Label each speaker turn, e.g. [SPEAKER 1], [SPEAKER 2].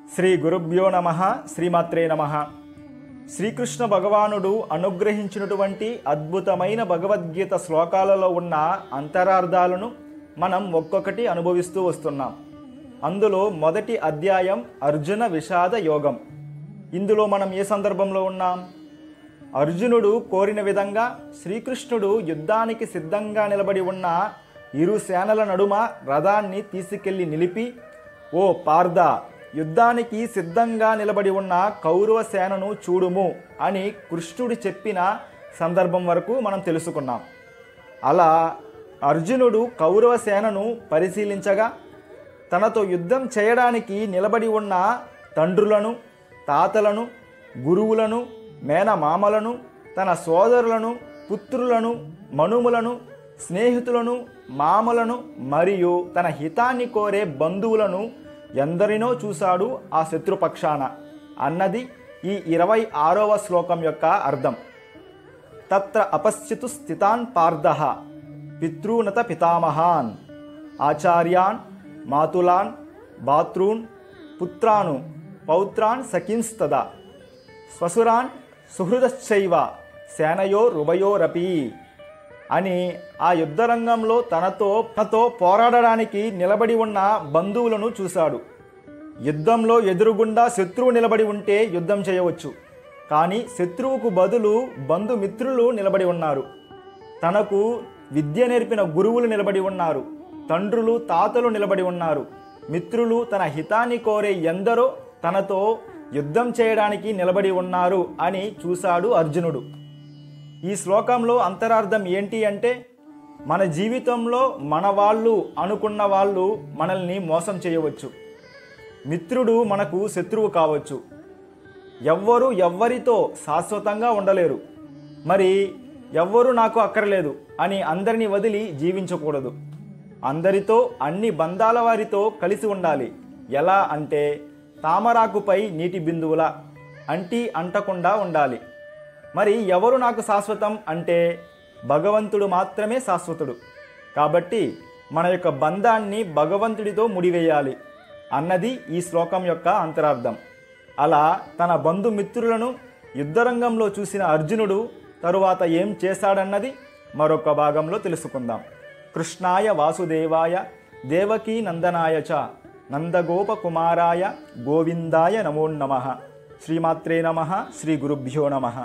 [SPEAKER 1] శ్రీ గురుభ్యో నమః. శ్రీమాత్రే నమః. శ్రీకృష్ణ భగవానుడు అనుగ్రహించినటువంటి అద్భుతమైన భగవద్గీత శ్లోకాలలో ఉన్న అంతరార్థాలను మనం ఒక్కొక్కటి అనుభవిస్తూ వస్తున్నాం. అందులో మొదటి అధ్యాయం అర్జున విషాద యోగం. ఇందులో మనం ఏ సందర్భంలో ఉన్నాం? అర్జునుడు కోరిన విధంగా శ్రీకృష్ణుడు యుద్ధానికి సిద్ధంగా నిలబడి ఉన్న ఇరు సేనల నడుమ రథాన్ని తీసుకెళ్లి నిలిపి, ఓ పార్థ, యుద్ధానికి సిద్ధంగా నిలబడి ఉన్న కౌరవ సేనను చూడుము అని కృష్ణుడు చెప్పిన సందర్భం వరకు మనం తెలుసుకున్నాం. అలా అర్జునుడు కౌరవ సేనను పరిశీలించగా తనతో యుద్ధం చేయడానికి నిలబడి ఉన్న తండ్రులను, తాతలను, గురువులను, మేనమామలను, తన సోదరులను, పుత్రులను, మనుములను, స్నేహితులను, మామలను మరియు తన హితాన్ని కోరే బంధువులను ఎందరినో చూశాడు ఆ శత్రుపక్షాన అన్నది ఈ 26వ శ్లోకం యొక్క అర్థం. తత్ర అపశ్యతు స్థితాన్ పార్థః పితॄనత పితామహాన్ ఆచార్యాన్ మాతులాన్ భాతృన్ పుత్రాను పౌత్రాన్ సఖింస్తదా స్వసురాన్ సుహృదశ్చైవ సేనయోరుభయోరపి అని ఆ యుద్ధరంగంలో తనతో పోరాడడానికి నిలబడి ఉన్న బంధువులను చూశాడు. యుద్ధంలో ఎదురుగుండా శత్రువు నిలబడి ఉంటే యుద్ధం చేయవచ్చు, కానీ శత్రువుకు బదులు బంధుమిత్రులు నిలబడి ఉన్నారు. తనకు విద్య నేర్పిన గురువులు నిలబడి ఉన్నారు. తండ్రులు, తాతలు నిలబడి ఉన్నారు. మిత్రులు, తన హితాన్ని కోరే ఎందరో తనతో యుద్ధం చేయడానికి నిలబడి ఉన్నారు అని చూశాడు అర్జునుడు. ఈ శ్లోకంలో అంతరార్థం ఏంటి అంటే, మన జీవితంలో మన వాళ్ళు అనుకున్న వాళ్ళు మనల్ని మోసం చేయవచ్చు. మిత్రుడు మనకు శత్రువు కావచ్చు. ఎవ్వరూ ఎవ్వరితో శాశ్వతంగా ఉండలేరు. మరి ఎవ్వరూ నాకు అక్కర్లేదు అని అందరినీ వదిలి జీవించకూడదు. అందరితో, అన్ని బంధాల వారితో కలిసి ఉండాలి. ఎలా అంటే తామరాకుపై నీటి బిందువులా అంటి అంటకుండా ఉండాలి. మరి ఎవరు నాకు శాశ్వతం అంటే భగవంతుడు మాత్రమే శాశ్వతుడు. కాబట్టి మన యొక్క బంధాన్ని భగవంతుడితో ముడివేయాలి అన్నది ఈ శ్లోకం యొక్క అంతరార్థం. అలా తన బంధుమిత్రులను యుద్ధరంగంలో చూసిన అర్జునుడు తరువాత ఏం చేశాడన్నది మరొక భాగంలో తెలుసుకుందాం. కృష్ణాయ వాసుదేవాయ దేవకీ నందనాయ చ నందగోపకుమారాయ గోవిందాయ నమో నమః. శ్రీమాత్రే నమః. శ్రీ గురుభ్యో నమః.